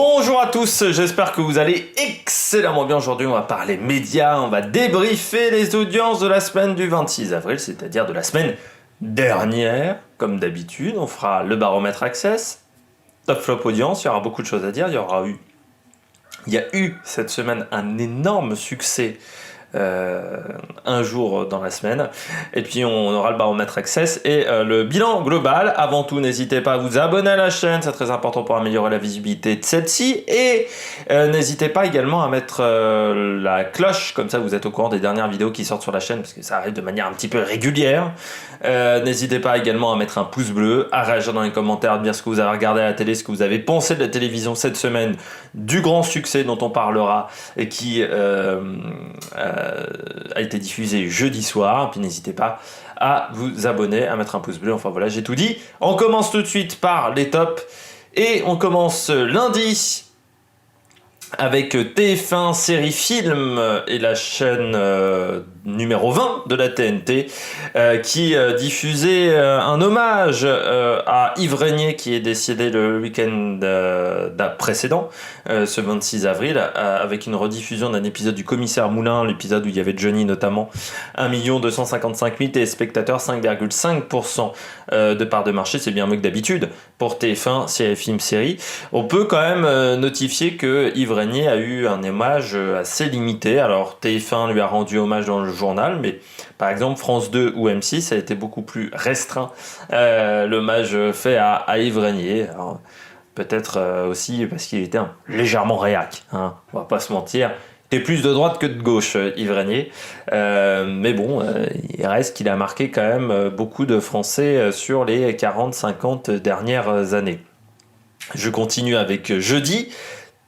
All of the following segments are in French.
Bonjour à tous, j'espère que vous allez excellemment bien. Aujourd'hui, on va parler médias, on va débriefer les audiences de la semaine du 26 avril, c'est-à-dire de la semaine dernière. Comme d'habitude, on fera le baromètre Access, top flop audience, il y aura beaucoup de choses à dire. Il y a eu cette semaine un énorme succès un jour dans la semaine, et puis on aura le baromètre Access et le bilan global. Avant tout, n'hésitez pas à vous abonner à la chaîne, c'est très important pour améliorer la visibilité de celle-ci, et n'hésitez pas également à mettre la cloche, comme ça vous êtes au courant des dernières vidéos qui sortent sur la chaîne, parce que ça arrive de manière un petit peu régulière. N'hésitez pas également à mettre un pouce bleu, à réagir dans les commentaires, à dire ce que vous avez regardé à la télé, ce que vous avez pensé de la télévision cette semaine, du grand succès dont on parlera et qui a été diffusé jeudi soir. Puis n'hésitez pas à vous abonner, à mettre un pouce bleu. Enfin voilà, j'ai tout dit. On commence tout de suite par les tops et on commence lundi avec TF1 Série Film et la chaîne numéro 20 de la TNT qui diffusait un hommage à Yves Régnier, qui est décédé le week-end précédent, ce 26 avril, avec une rediffusion d'un épisode du Commissaire Moulin, l'épisode où il y avait Johnny notamment. 1 255 000 téléspectateurs, 5,5% de part de marché, c'est bien mieux que d'habitude pour TF1 Série Film Série. On peut quand même notifier que Yves Régnier a eu un hommage assez limité. Alors TF1 lui a rendu hommage dans le journal, mais par exemple France 2 ou M6 a été beaucoup plus restreint l'hommage fait à Yves Régnier. Alors, peut-être aussi parce qu'il était légèrement réac, hein, on va pas se mentir. Il est plus de droite que de gauche, Yves Régnier. Mais bon, il reste qu'il a marqué quand même beaucoup de Français sur les 40-50 dernières années. Je continue avec jeudi,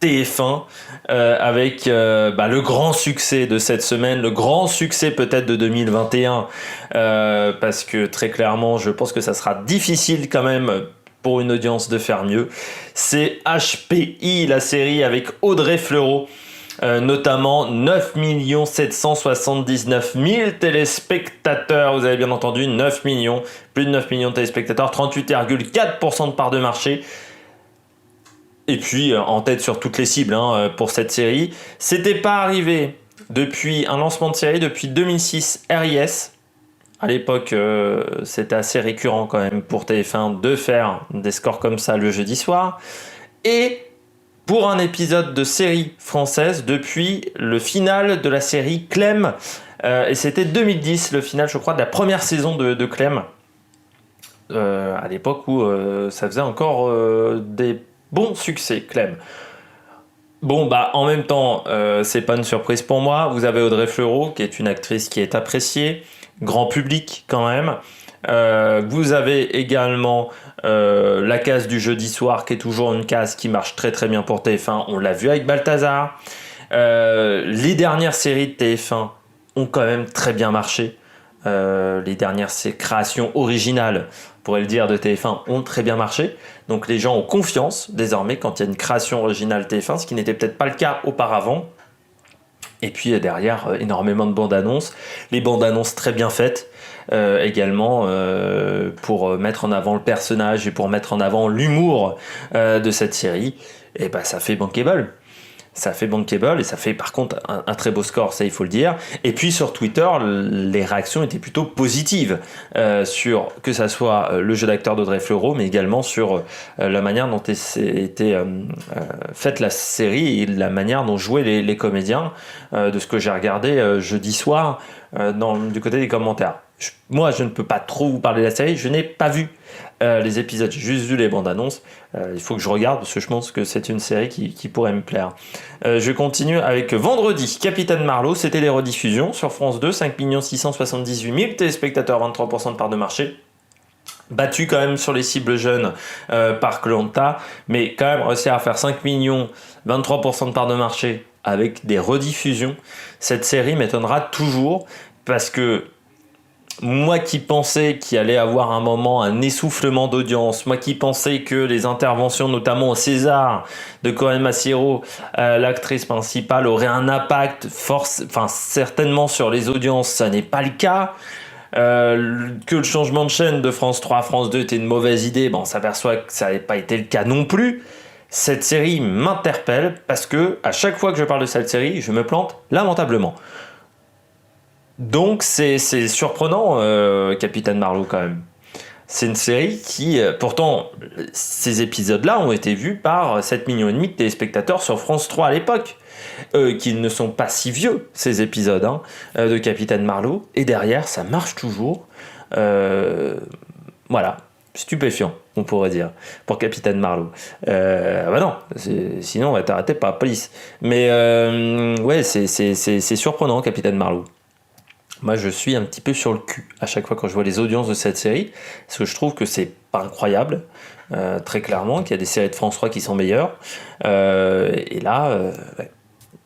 TF1, avec le grand succès de cette semaine, le grand succès peut-être de 2021, parce que très clairement, je pense que ça sera difficile quand même pour une audience de faire mieux. C'est HPI, la série avec Audrey Fleurot. Notamment 9 779 000 téléspectateurs, vous avez bien entendu, 9 millions, plus de 9 millions de téléspectateurs, 38,4% de part de marché. Et puis en tête sur toutes les cibles pour cette série. C'était pas arrivé depuis un lancement de série depuis 2006 RIS. À l'époque, c'était assez récurrent quand même pour TF1 de faire des scores comme ça le jeudi soir. Et pour un épisode de série française depuis le final de la série Clem. Et c'était 2010, le final, je crois, de la première saison de Clem. À l'époque où ça faisait encore des bons succès, Clem. Bon, en même temps, c'est pas une surprise pour moi. Vous avez Audrey Fleurot, qui est une actrice qui est appréciée, grand public quand même. Vous avez également la case du jeudi soir, qui est toujours une case qui marche très très bien pour TF1. On l'a vu avec Balthazar. Les dernières séries de TF1 ont quand même très bien marché. Les dernières créations originales, on pourrait le dire, de TF1 ont très bien marché. Donc les gens ont confiance désormais quand il y a une création originale TF1, ce qui n'était peut-être pas le cas auparavant. Et puis derrière, énormément de bandes annonces. Les bandes annonces très bien faites. Également pour mettre en avant le personnage et pour mettre en avant l'humour de cette série, et ça fait bankable. Ça fait bankable et ça fait par contre un très beau score, ça il faut le dire. Et puis sur Twitter, les réactions étaient plutôt positives sur que ça soit le jeu d'acteur d'Audrey Fleurot, mais également sur la manière dont était faite la série et la manière dont jouaient les comédiens, de ce que j'ai regardé jeudi soir du côté des commentaires. Moi, je ne peux pas trop vous parler de la série, je n'ai pas vu les épisodes, j'ai juste vu les bandes annonces. Il faut que je regarde parce que je pense que c'est une série qui pourrait me plaire. Je continue avec vendredi, Capitaine Marlowe, c'était les rediffusions sur France 2, 5 678 000 téléspectateurs, 23% de part de marché. Battu quand même sur les cibles jeunes par Koh-Lanta, mais quand même réussi à faire 5 millions, 23% de part de marché avec des rediffusions. Cette série m'étonnera toujours parce que moi qui pensais qu'il allait avoir un moment un essoufflement d'audience, moi qui pensais que les interventions, notamment au César de Corinne Massiero, l'actrice principale, auraient un impact certainement sur les audiences, ça n'est pas le cas. Que le changement de chaîne de France 3 à France 2 était une mauvaise idée, on s'aperçoit que ça n'avait pas été le cas non plus. cette série m'interpelle parce que à chaque fois que je parle de cette série, je me plante lamentablement. Donc c'est surprenant, Capitaine Marlowe quand même. C'est une série qui, pourtant, ces épisodes-là ont été vus par 7,5 millions de téléspectateurs sur France 3 à l'époque, qui ne sont pas si vieux, ces épisodes de Capitaine Marlowe. Et derrière, ça marche toujours. Voilà, stupéfiant, on pourrait dire, pour Capitaine Marlowe. Bah non, sinon on va t'arrêter par la police. Mais ouais, c'est surprenant, Capitaine Marlowe. Moi, je suis un petit peu sur le cul à chaque fois quand je vois les audiences de cette série, parce que je trouve que c'est pas incroyable, très clairement, qu'il y a des séries de France 3 qui sont meilleures. Et là, ouais,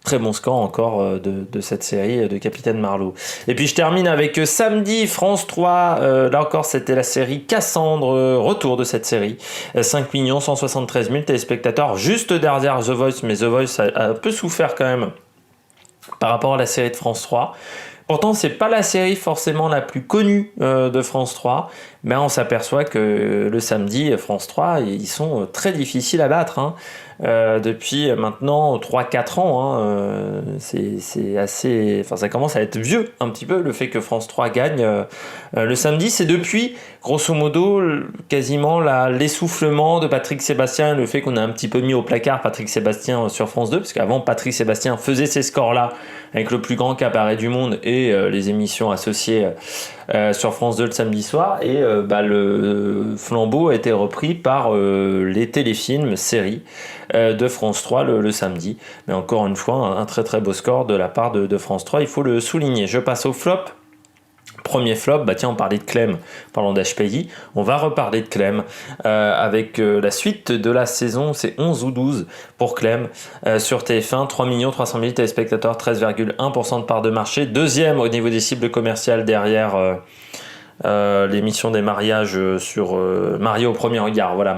très bon score encore de cette série de Capitaine Marlowe. Et puis je termine avec samedi, France 3. Là encore, c'était la série Cassandre, retour de cette série. 5 173 000 téléspectateurs, juste derrière The Voice, mais The Voice a un peu souffert quand même par rapport à la série de France 3. Pourtant, c'est pas la série forcément la plus connue de France 3, mais on s'aperçoit que le samedi, France 3, ils sont très difficiles à battre. Depuis maintenant 3-4 ans, c'est assez... Enfin, ça commence à être vieux un petit peu, le fait que France 3 gagne le samedi. C'est depuis, grosso modo, quasiment l'essoufflement de Patrick Sébastien, le fait qu'on a un petit peu mis au placard Patrick Sébastien sur France 2, parce qu'avant, Patrick Sébastien faisait ces scores-là avec le plus grand cabaret du monde et les émissions associées sur France 2 le samedi soir, et le flambeau a été repris par les téléfilms, séries de France 3 le samedi. Mais encore une fois, un très très beau score de la part de France 3, il faut le souligner. Je passe au flop. Premier flop, tiens, on parlait de Clem, parlons d'HPI, on va reparler de Clem avec la suite de la saison, c'est 11 ou 12 pour Clem sur TF1, 3 300 000 téléspectateurs, 13,1% de part de marché, deuxième au niveau des cibles commerciales derrière l'émission des mariages sur Marié au premier regard, voilà,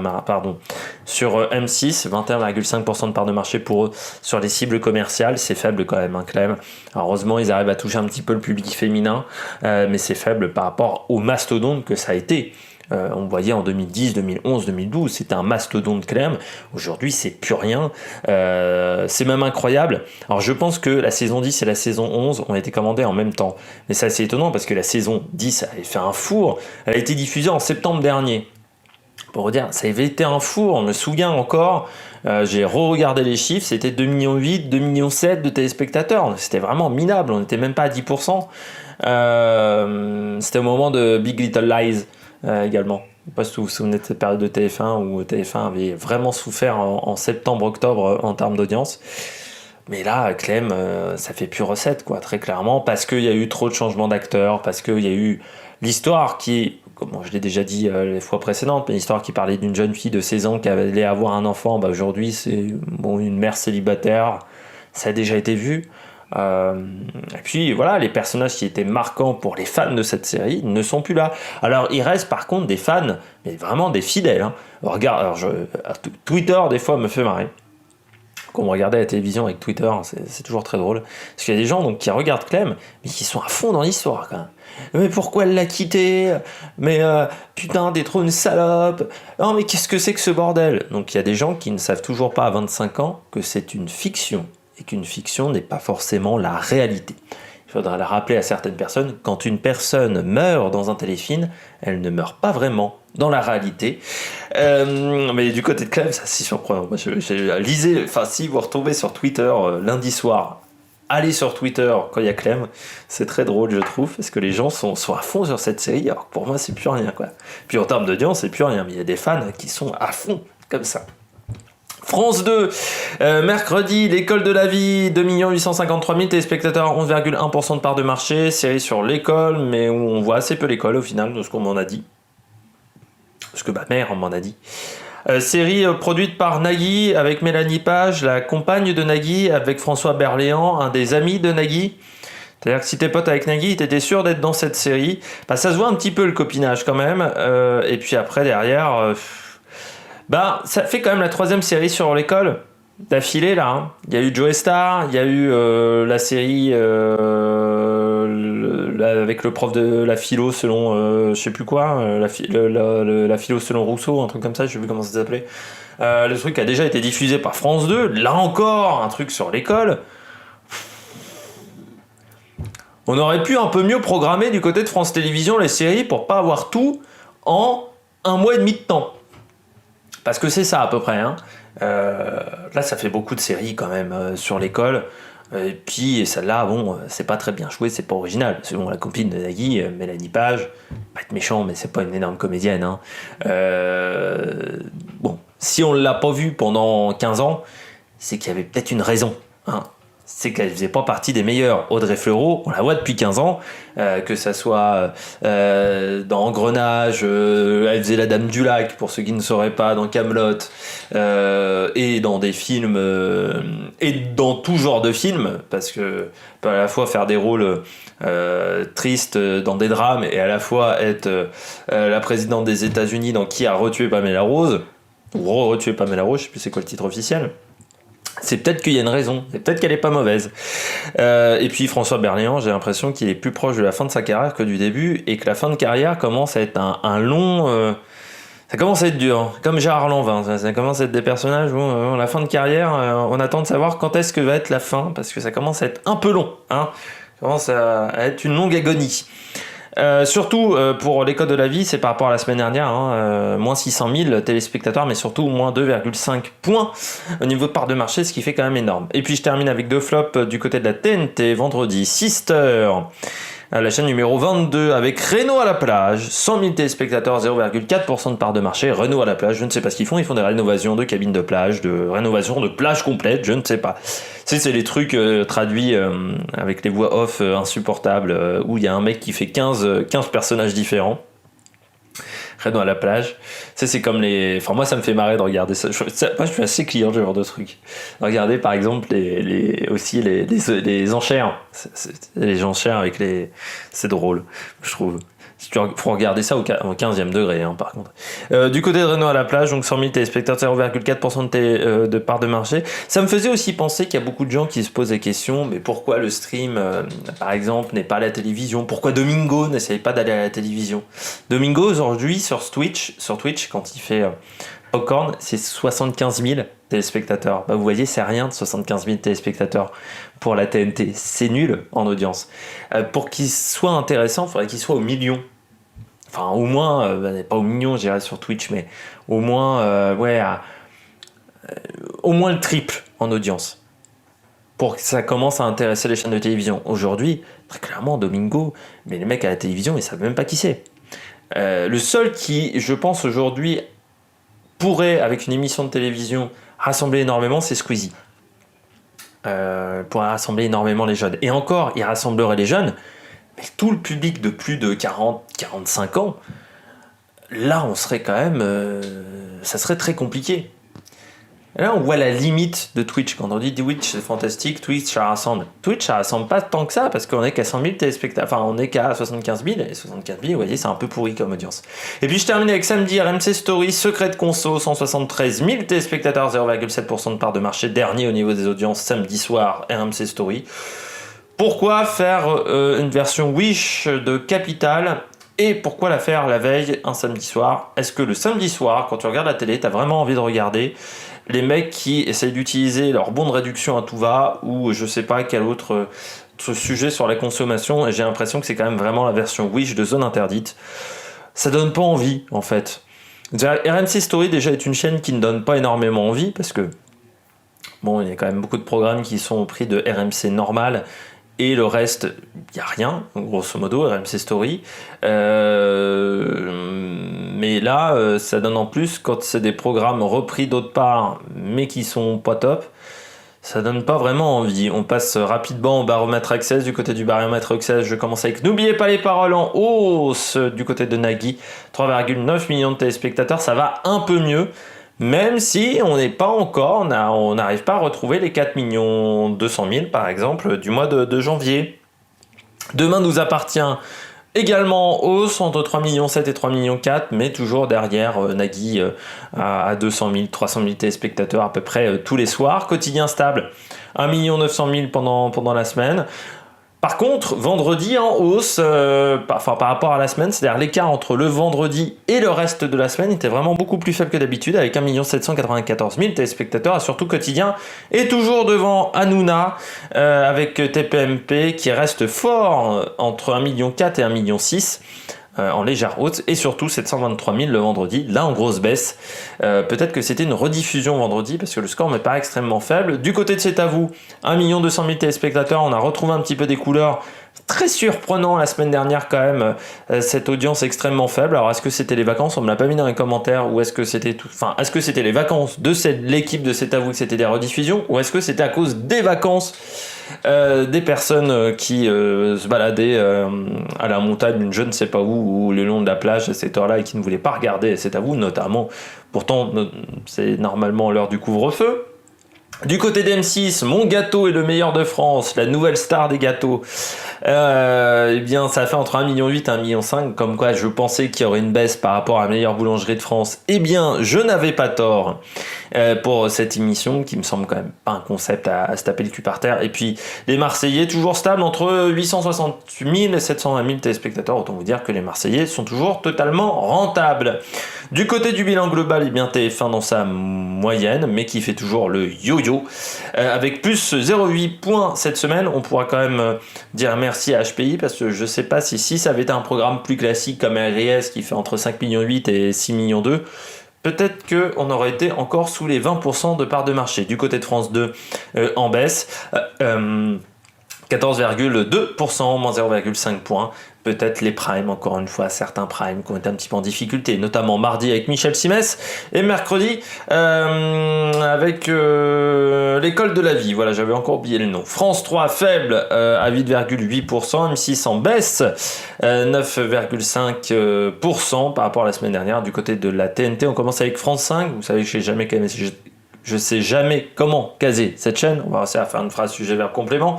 sur M6, 21,5% de part de marché pour eux sur les cibles commerciales. C'est faible quand même, Clem. Alors, heureusement, ils arrivent à toucher un petit peu le public féminin, mais c'est faible par rapport au mastodonte que ça a été. On voyait en 2010, 2011, 2012, c'était un mastodonte Clem. Aujourd'hui, c'est plus rien. C'est même incroyable. Alors, je pense que la saison 10 et la saison 11 ont été commandées en même temps. Mais c'est assez étonnant parce que la saison 10 avait fait un four. Elle a été diffusée en septembre dernier. Pour vous dire, ça avait été un four, on me souvient encore. J'ai re-regardé les chiffres, c'était 2,8 millions, 2,7 millions de téléspectateurs. C'était vraiment minable, on n'était même pas à 10%. C'était au moment de Big Little Lies. Également. Je ne sais pas si vous vous souvenez de cette période de TF1 où TF1 avait vraiment souffert en septembre-octobre en termes d'audience. Mais là, Clem, ça fait plus recette, quoi, très clairement, parce qu'il y a eu trop de changements d'acteurs, parce qu'il y a eu l'histoire qui, comme je l'ai déjà dit les fois précédentes, mais l'histoire qui parlait d'une jeune fille de 16 ans qui allait avoir un enfant, aujourd'hui c'est une mère célibataire, ça a déjà été vu. Et puis voilà, les personnages qui étaient marquants pour les fans de cette série ne sont plus là. Alors il reste par contre des fans, mais vraiment des fidèles. Regarde, Twitter des fois me fait marrer. Quand on regardait la télévision avec Twitter, c'est toujours très drôle. Parce qu'il y a des gens donc, qui regardent Clem, mais qui sont à fond dans l'histoire quand même. Mais pourquoi elle l'a quitté? Mais putain, t'es trop une salope. Non mais qu'est-ce que c'est que ce bordel? Donc il y a des gens qui ne savent toujours pas à 25 ans que c'est une fiction. Et qu'une fiction n'est pas forcément la réalité. Il faudra la rappeler à certaines personnes, quand une personne meurt dans un téléfilm, elle ne meurt pas vraiment dans la réalité. Mais du côté de Clem, ça c'est surprenant. Moi, si vous retombez sur Twitter lundi soir, allez sur Twitter quand il y a Clem, c'est très drôle je trouve, parce que les gens sont à fond sur cette série, alors que pour moi c'est plus rien, quoi. Puis en termes d'audience, c'est plus rien, mais il y a des fans qui sont à fond, comme ça. France 2, mercredi, l'école de la vie, 2 853 000 téléspectateurs, 11,1% de part de marché, série sur l'école, mais où on voit assez peu l'école au final, de ce qu'on m'en a dit. Ce que ma mère m'en a dit. Série produite par Nagui, avec Mélanie Page, la compagne de Nagui, avec François Berléand, un des amis de Nagui. C'est-à-dire que si t'es pote avec Nagui, t'étais sûr d'être dans cette série. Ça se voit un petit peu le copinage quand même. Et puis après, derrière... ça fait quand même la 3e série sur l'école d'affilée là. Il y a eu Joe Star, il y a eu la série avec le prof de la philo selon je sais plus quoi, la philo selon Rousseau, un truc comme ça, je sais plus comment ça s'appelait. Le truc a déjà été diffusé par France 2, là encore, un truc sur l'école. On aurait pu un peu mieux programmer du côté de France Télévisions les séries pour pas avoir tout en 1 mois et demi de temps. Parce que c'est ça à peu près. Hein. Là, ça fait beaucoup de séries quand même sur l'école. Et puis celle-là, bon, c'est pas très bien joué, c'est pas original. Selon la copine de Nagui, Mélanie Page, pas être méchant, mais c'est pas une énorme comédienne. Hein. Bon, si on l'a pas vue pendant 15 ans, c'est qu'il y avait peut-être une raison. Hein. C'est qu'elle faisait pas partie des meilleures. Audrey Fleurot, on la voit depuis 15 ans, que ça soit dans Engrenage, elle faisait la Dame du Lac, pour ceux qui ne sauraient pas, dans Kaamelott, et dans des films, et dans tout genre de films, parce que peut à la fois faire des rôles tristes dans des drames, et à la fois être la présidente des États-Unis dans Qui a retué Pamela Rose, ou retué Pamela Rose, je sais plus c'est quoi le titre officiel. C'est peut-être qu'il y a une raison, c'est peut-être qu'elle est pas mauvaise. Et puis François Berléand, j'ai l'impression qu'il est plus proche de la fin de sa carrière que du début, et que la fin de carrière commence à être un long... ça commence à être dur, comme Gérard Lanvin, ça commence à être des personnages où la fin de carrière, on attend de savoir quand est-ce que va être la fin, parce que ça commence à être un peu long, hein. Ça commence à être une longue agonie. Surtout pour les codes de la vie, c'est par rapport à la semaine dernière, hein, moins 600 000 téléspectateurs, mais surtout moins 2,5 points au niveau de part de marché, ce qui fait quand même énorme. Et puis je termine avec 2 flops du côté de la TNT, vendredi, Sister, la chaîne numéro 22 avec Reno à la plage, 100 000 téléspectateurs, 0,4% de part de marché. Reno à la plage, je ne sais pas ce qu'ils font des rénovations de cabines de plage, de rénovations de plage complète, je ne sais pas. C'est les trucs traduits avec les voix off insupportables, où il y a un mec qui fait 15 personnages différents. Reno à la plage. C'est comme les... Enfin, moi, ça me fait marrer de regarder ça. Moi, je suis assez client de ce genre de trucs. Regardez, par exemple, aussi les enchères. Les enchères avec les... C'est drôle, je trouve. Faut regarder ça au 15e degré, hein, par contre. Du côté de Reno à la plage, donc 100 000 téléspectateurs, 0,4% de part de marché. Ça me faisait aussi penser qu'il y a beaucoup de gens qui se posent la question, mais pourquoi le stream, par exemple, n'est pas à la télévision? Pourquoi Domingo n'essaye pas d'aller à la télévision? Domingo, aujourd'hui, sur Twitch, quand il fait Popcorn, c'est 75 000 téléspectateurs. Bah, vous voyez, c'est rien de 75 000 téléspectateurs pour la TNT. C'est nul en audience. Pour qu'il soit intéressant, il faudrait qu'il soit au million. Enfin, au moins, pas au million, je dirais sur Twitch, mais au moins, au moins le triple en audience. Pour que ça commence à intéresser les chaînes de télévision. Aujourd'hui, très clairement, Domingo, mais les mecs à la télévision, ils savent même pas qui c'est. Le seul qui, je pense, aujourd'hui, pourrait, avec une émission de télévision, rassembler énormément, c'est Squeezie. Pourrait rassembler énormément les jeunes. Et encore, il rassemblerait les jeunes, mais tout le public de plus de 40-45 ans, là, on serait quand même... ça serait très compliqué. Et là, on voit la limite de Twitch. Quand on dit Twitch, c'est fantastique, Twitch, ça rassemble. Twitch, ça rassemble pas tant que ça, parce qu'on est qu'à 100 000 téléspectateurs. Enfin, on est qu'à 75 000, et 75 000, vous voyez, c'est un peu pourri comme audience. Et puis, je termine avec samedi, RMC Story, Secret de Conso, 173 000 téléspectateurs, 0,7% de part de marché. Dernier au niveau des audiences, samedi soir, RMC Story. Pourquoi faire une version Wish de Capital, et pourquoi la faire la veille, un samedi soir? Est-ce que le samedi soir, quand tu regardes la télé, t'as vraiment envie de regarder les mecs qui essayent d'utiliser leur bon de réduction à tout va, ou je sais pas quel autre sujet sur la consommation, et j'ai l'impression que c'est quand même vraiment la version Wish de Zone Interdite. Ça donne pas envie, en fait. RMC Story déjà est une chaîne qui ne donne pas énormément envie, parce que bon, il y a quand même beaucoup de programmes qui sont au prix de RMC normal, et le reste, il n'y a rien, grosso modo, RMC Story. Mais là, ça donne en plus, quand c'est des programmes repris d'autre part, mais qui sont pas top, ça donne pas vraiment envie. On passe rapidement au baromètre Access. Du côté du baromètre Access, je commence avec N'oubliez pas les paroles en hausse du côté de Nagui. 3,9 millions de téléspectateurs, ça va un peu mieux. Même si on n'est pas encore, on n'arrive pas à retrouver les 4 200 000 par exemple du mois de janvier. Demain nous appartient également hausse entre 3,7 millions et 3,4 millions, mais toujours derrière Nagui à 200 000, 300 000 téléspectateurs à peu près tous les soirs. Quotidien stable, 1 900 000 pendant la semaine. Par contre, vendredi en hausse, par rapport à la semaine, c'est-à-dire l'écart entre le vendredi et le reste de la semaine était vraiment beaucoup plus faible que d'habitude, avec 1 794 000 téléspectateurs, et surtout quotidien est toujours devant Hanouna, avec TPMP qui reste fort entre 1,4 million et 1,6 million. En légère hausse, et surtout 723 000 le vendredi, là en grosse baisse. Peut-être que c'était une rediffusion vendredi, parce que le score n'est pas extrêmement faible. Du côté de C'est à vous, 1 200 000 téléspectateurs, on a retrouvé un petit peu des couleurs. Très surprenant la semaine dernière quand même, cette audience extrêmement faible. Alors est-ce que c'était les vacances? On me l'a pas mis dans les commentaires. Ou est-ce que c'était est-ce que c'était les vacances de l'équipe de C'est à vous que c'était des rediffusions? Ou est-ce que c'était à cause des vacances des personnes qui se baladaient à la montagne, je ne sais pas où, ou le long de la plage à cette heure-là, et qui ne voulaient pas regarder C'est à vous notamment? Pourtant c'est normalement l'heure du couvre-feu. Du côté d'M6, Mon Gâteau est le meilleur de France, la nouvelle star des gâteaux. Eh bien, ça fait entre 1,8 million et 1,5 million, comme quoi je pensais qu'il y aurait une baisse par rapport à la meilleure boulangerie de France. Eh bien, je n'avais pas tort pour cette émission, qui me semble quand même pas un concept à se taper le cul par terre. Et puis, les Marseillais, toujours stables entre 860 000 et 720 000 téléspectateurs. Autant vous dire que les Marseillais sont toujours totalement rentables. Du côté du bilan global, eh bien TF1 dans sa moyenne, mais qui fait toujours le yo-yo, avec plus 0,8 points cette semaine. On pourra quand même dire merci à HPI, parce que je sais pas si ça avait été un programme plus classique comme RIS qui fait entre 5,8 millions et 6,2 millions, peut-être qu'on aurait été encore sous les 20% de part de marché. Du côté de France 2, en baisse, 14,2%, moins 0,5 points. Peut-être les primes, encore une fois, certains primes qui ont été un petit peu en difficulté, notamment mardi avec Michel Simès, et mercredi avec l'école de la vie. Voilà, j'avais encore oublié le nom. France 3 faible à 8,8%, M6 en baisse 9,5% par rapport à la semaine dernière. Du côté de la TNT, on commence avec France 5. Vous savez que je sais jamais comment caser cette chaîne. On va réussir à faire une phrase sujet-verbe complément.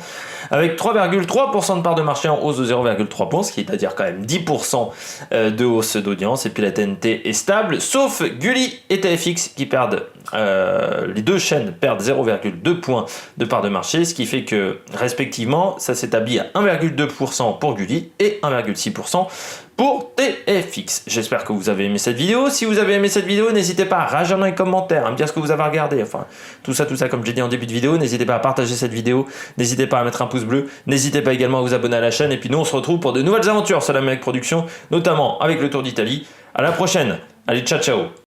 Avec 3,3% de part de marché en hausse de 0,3 points, ce qui est à dire quand même 10% de hausse d'audience. Et puis la TNT est stable, sauf Gulli et TFX qui perdent, les deux chaînes perdent 0,2 points de part de marché, ce qui fait que respectivement, ça s'établit à 1,2% pour Gulli et 1,6% pour TFX. J'espère que vous avez aimé cette vidéo. Si vous avez aimé cette vidéo, n'hésitez pas à réagir dans les commentaires, à me dire ce que vous avez regardé. Enfin, tout ça, comme j'ai dit en début de vidéo. N'hésitez pas à partager cette vidéo. N'hésitez pas à mettre un pouce bleu. N'hésitez pas également à vous abonner à la chaîne. Et puis nous, on se retrouve pour de nouvelles aventures sur la Mec Production, notamment avec le Tour d'Italie. À la prochaine. Allez, ciao, ciao.